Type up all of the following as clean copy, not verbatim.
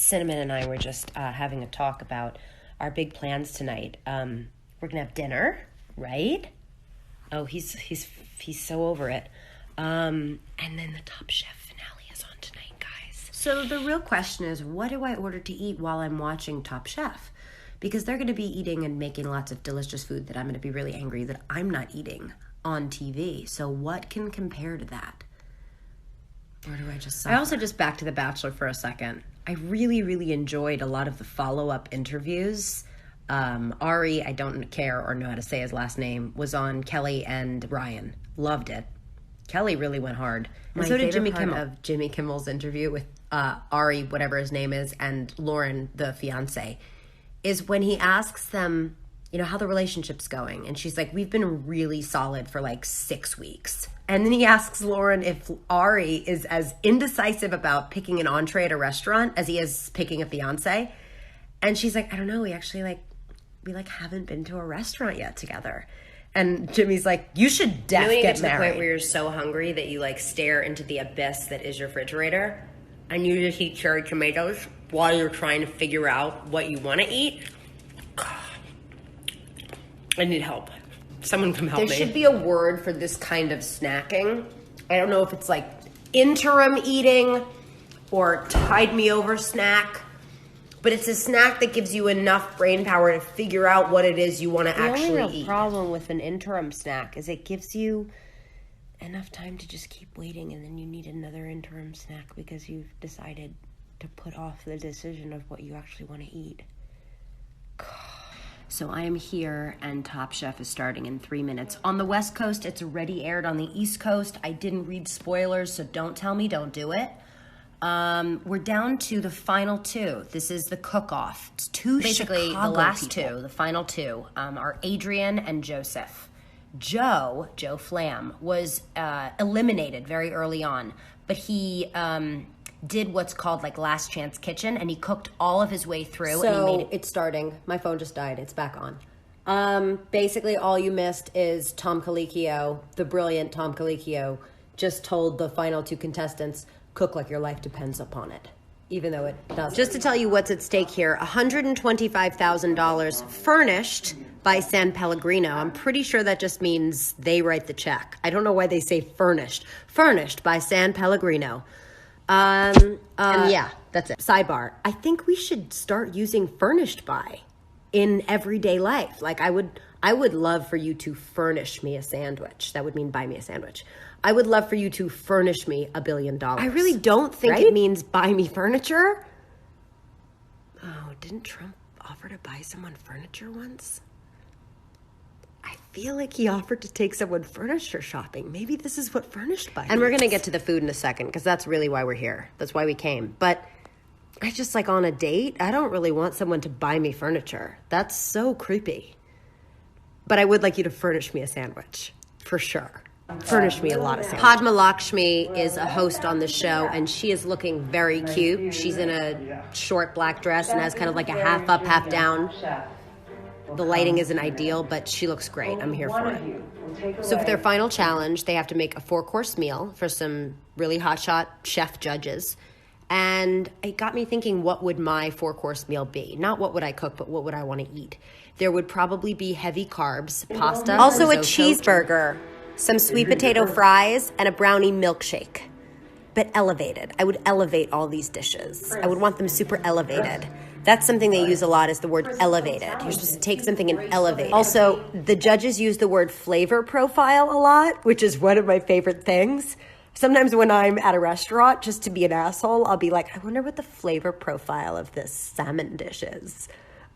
Cinnamon and I were just having a talk about our big plans tonight. We're gonna have dinner, right? Oh, he's so over it. And then the Top Chef finale is on tonight, guys. So the real question is, what do I order to eat while I'm watching Top Chef? Because they're gonna be eating and making lots of delicious food that I'm gonna be really angry that I'm not eating on TV. So what can compare to that? Or do I just suffer? I also just back to The Bachelor for a second. I really, really enjoyed a lot of the follow-up interviews. Ari, I don't care or know how to say his last name, was on Kelly and Ryan. Loved it. Kelly really went hard. And so did Jimmy Kimmel. Of Jimmy Kimmel's interview with Ari, whatever his name is, and Lauren, the fiance, is when he asks them, you know, how the relationship's going. And she's like, we've been really solid for like 6 weeks. And then he asks Lauren if Ari is as indecisive about picking an entree at a restaurant as he is picking a fiance. And she's like, I don't know. We actually we haven't been to a restaurant yet together. And Jimmy's like, you should get married. You get to the point where you're so hungry that you stare into the abyss that is your refrigerator and you just eat cherry tomatoes while you're trying to figure out what you want to eat. I need help. Someone come help me. There should be a word for this kind of snacking. I don't know if it's interim eating or tide me over snack, but it's a snack that gives you enough brain power to figure out what it is you want to actually eat. The only real problem with an interim snack is it gives you enough time to just keep waiting, and then you need another interim snack because you've decided to put off the decision of what you actually want to eat. So I am here, and Top Chef is starting in 3 minutes. On the West Coast, it's already aired. On the East Coast, I didn't read spoilers, so don't tell me, don't do it. We're down to the final two. This is the cook-off. It's basically Chicago the last people. Two, the final two, are Adrian and Joseph. Joe Flam, was eliminated very early on, but he did what's called Last Chance Kitchen, and he cooked all of his way through. So and he made it's starting. My phone just died. It's back on. Basically, all you missed is Tom Colicchio, the brilliant Tom Colicchio, just told the final two contestants, cook like your life depends upon it, even though it doesn't. Just to tell you what's at stake here, $125,000 furnished by San Pellegrino. I'm pretty sure that just means they write the check. I don't know why they say furnished. Furnished by San Pellegrino. And yeah, that's it. Sidebar. I think we should start using furnished by in everyday life. I would love for you to furnish me a sandwich. That would mean buy me a sandwich. I would love for you to furnish me $1 billion. I really don't think it means buy me furniture. Oh, didn't Trump offer to buy someone furniture once? I feel like he offered to take someone furniture shopping. Maybe this is what furnished by. And we're going to get to the food in a second, because that's really why we're here. That's why we came. But I just on a date, I don't really want someone to buy me furniture. That's so creepy. But I would like you to furnish me a sandwich, for sure. Furnish me a lot of sandwiches. Padma Lakshmi is a host on the show, and she is looking very cute. She's in a short black dress and has kind of a half up, half down. The lighting isn't ideal, but she looks great. I'm here for it. So for their final challenge, they have to make a 4-course meal for some really hotshot chef judges. And it got me thinking, what would my 4-course meal be? Not what would I cook, but what would I want to eat? There would probably be heavy carbs, pasta. Also a cheeseburger, some sweet potato fries, and a brownie milkshake. But elevated. I would elevate all these dishes. I would want them super elevated. That's something they use a lot, is the word elevated. You're supposed to take something and elevate it. Also, the judges use the word flavor profile a lot, which is one of my favorite things. Sometimes when I'm at a restaurant, just to be an asshole, I'll be like, I wonder what the flavor profile of this salmon dish is.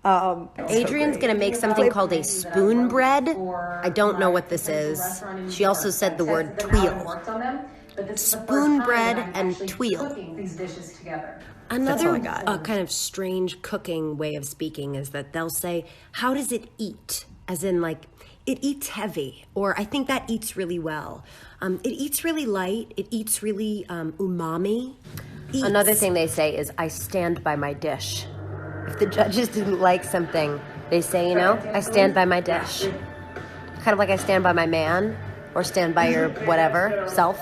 Adrian's going to make something called a spoon bread. I don't know what this is. She also said the word tuile. Spoon bread and tuile. Another kind of strange cooking way of speaking is that they'll say, how does it eat? As in it eats heavy, or I think that eats really well. It eats really light. It eats really umami. Another thing they say is, I stand by my dish. If the judges didn't like something, they say, I stand by my dish. Kind of like I stand by my man. or stand by your whatever self.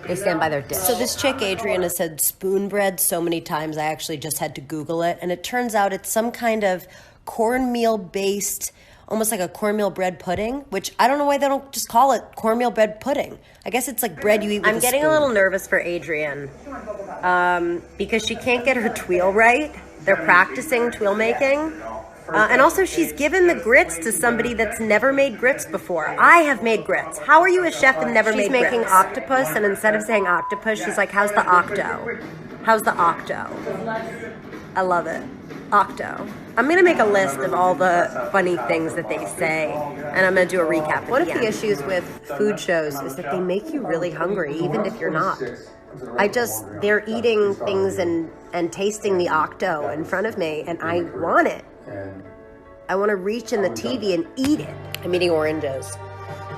They stand by their dish. So this chick, Adrian, has said spoon bread so many times I actually just had to Google it. And it turns out it's some kind of cornmeal-based, almost like a cornmeal bread pudding, which I don't know why they don't just call it cornmeal bread pudding. I guess it's like bread you eat with a spoon. I'm getting a little nervous for Adrian because she can't get her tweel right. They're practicing tweel making. And also, she's given the grits to somebody that's never made grits before. I have made grits. How are you a chef and never made grits? She's making octopus, and instead of saying octopus, she's like, how's the octo? How's the octo? I love it. Octo. I'm going to make a list of all the funny things that they say, and I'm going to do a recap. One of the issues with food shows is that they make you really hungry, even if you're not. They're eating things and tasting the octo in front of me, and I want it. I want to reach in the TV and eat it. I'm eating oranges.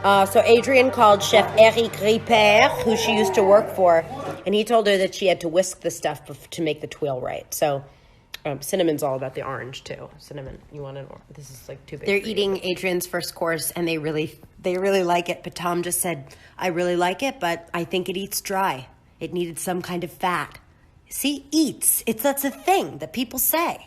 So Adrian called Chef Eric Ripper, who she used to work for, and he told her that she had to whisk the stuff to make the tweel right. So cinnamon's all about the orange too. Cinnamon, you want an orange? This is like too big. They're eating Adrian's first course, and they really like it. But Tom just said, "I really like it, but I think it eats dry. It needed some kind of fat." See, eats. That's a thing that people say.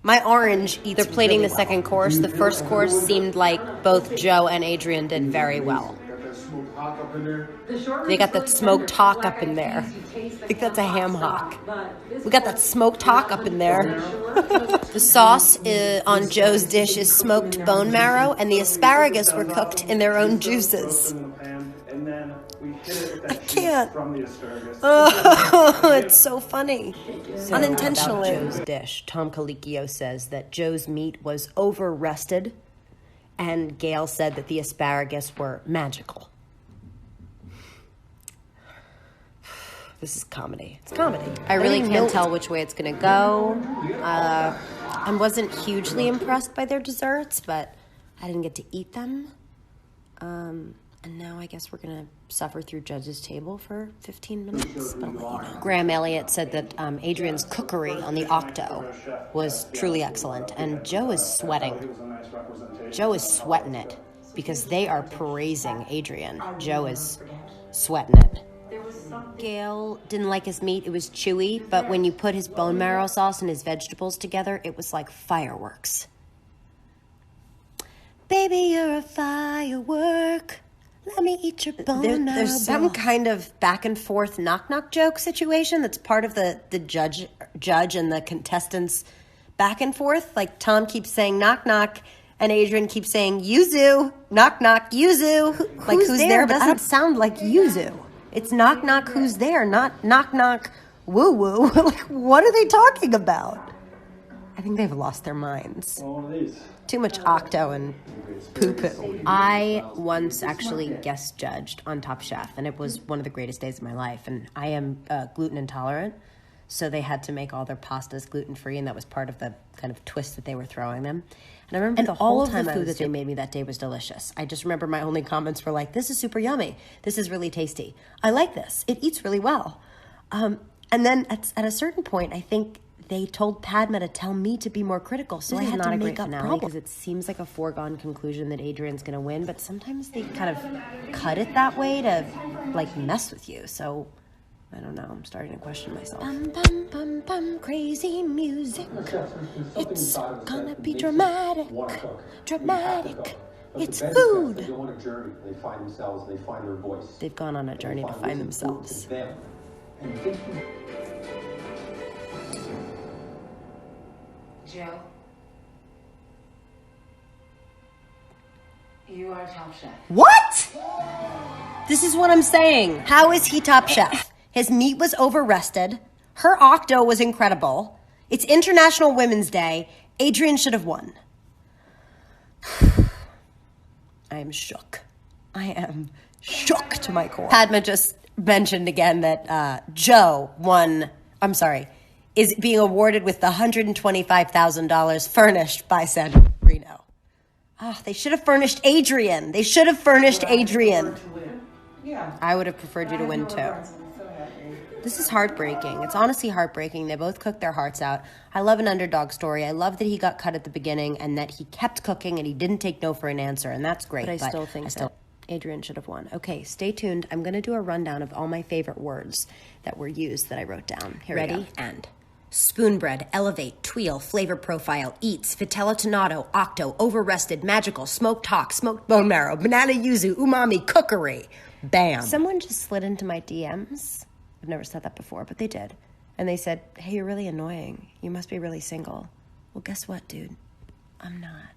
My orange eats. They're plating the second course. The first course seemed like both Joe and Adrian did very well. They got that smoked hock up in there. I think that's a ham hock. We got that smoked hock up in there. The sauce on Joe's dish is smoked bone marrow, and the asparagus were cooked in their own juices. I can't. Oh, it's so funny. So unintentionally. About Joe's dish, Tom Colicchio says that Joe's meat was over-rested, and Gail said that the asparagus were magical. This is comedy. It's comedy. I really can't tell which way it's going to go. I wasn't hugely impressed by their desserts, but I didn't get to eat them. And now I guess we're going to suffer through Judge's table for 15 minutes. But I'll let you know. Graham Elliott said that Adrian's cookery on the octo was truly excellent. And Joe is sweating. Joe is sweating it because they are praising Adrian. Joe is sweating it. Gail didn't like his meat. It was chewy. But when you put his bone marrow sauce and his vegetables together, it was like fireworks. Baby, you're a firework. Let me eat your bone marrow. There's some kind of back and forth knock-knock joke situation that's part of the judge and the contestants back and forth. Like Tom keeps saying knock knock, and Adrian keeps saying yuzu, knock knock, yuzu. Like who's there? Doesn't sound like yuzu. It's knock knock, who's there? Not knock knock, woo woo. Like what are they talking about? I think they've lost their minds. Too much octo and poo-poo. I once actually guest judged on Top Chef, and it was one of the greatest days of my life. And I am gluten intolerant, so they had to make all their pastas gluten-free, and that was part of the kind of twist that they were throwing them. And I remember the whole time the food that they made me that day was delicious. I just remember my only comments were like, this is super yummy. This is really tasty. I like this. It eats really well. And then at a certain point, I think they told Padma to tell me to be more critical, so I had to make up problems. Because it seems like a foregone conclusion that Adrian's going to win, but sometimes they kind of cut it that way to, like, mess with you. So, I don't know. I'm starting to question myself. Bum, bum, bum, bum, crazy music. It's gonna be dramatic. Dramatic. It's food. They go on a journey. They find themselves. They find their voice. They've gone on a journey to find themselves. Joe, you are Top Chef. What? This is what I'm saying. How is he Top Chef? His meat was over-rested. Her octo was incredible. It's International Women's Day. Adrian should have won. I am shook. I am shook to my core. Padma just mentioned again that Joe is being awarded with the $125,000 furnished by San Pellegrino. Oh, they should have furnished Adrian. They should have furnished Adrian. I would have preferred you to win too. This is heartbreaking. It's honestly heartbreaking. They both cooked their hearts out. I love an underdog story. I love that he got cut at the beginning and that he kept cooking and he didn't take no for an answer, and that's great. But I still think Adrian should have won. Okay, stay tuned. I'm going to do a rundown of all my favorite words that were used that I wrote down. Here we go. Ready? And. Spoonbread, elevate, tweel, flavor profile, eats, vitella tonato, octo, overrested, magical, smoked hawk, smoked bone marrow, banana yuzu, umami, cookery. Bam. Someone just slid into my DMs. I've never said that before, but they did. And they said, hey, you're really annoying. You must be really single. Well, guess what, dude? I'm not.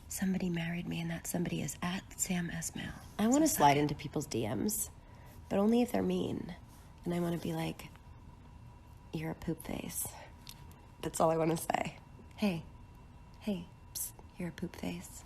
Somebody married me, and that somebody is at Sam Esmail. I want to slide into people's DMs, but only if they're mean. And I want to be like, you're a poop face. That's all I want to say. Hey, psst, you're a poop face.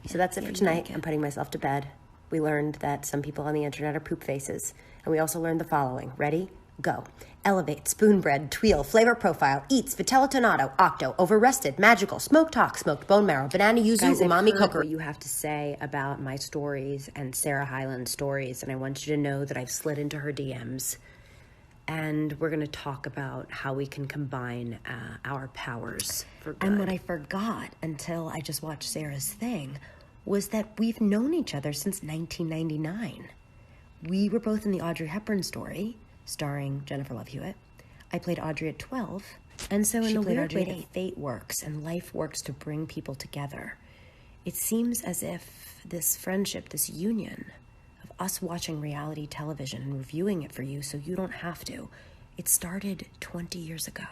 So that's it for tonight. I'm putting myself to bed. We learned that some people on the internet are poop faces. And we also learned the following. Ready? Go. Elevate, spoonbread, tweel, flavor profile, eats, vitella tonato, octo, overrested, magical, smoked hawk, smoked bone marrow, banana yuzu, umami, cookery. What you have to say about my stories and Sarah Hyland's stories, and I want you to know that I've slid into her DMs, and we're going to talk about how we can combine our powers for good. And what I forgot until I just watched Sarah's thing was that we've known each other since 1999. We were both in the Audrey Hepburn story, starring Jennifer Love Hewitt. I played Audrey at 12. And so in a weird way that fate works and life works to bring people together, it seems as if this friendship, this union of us watching reality television and reviewing it for you so you don't have to, it started 20 years ago.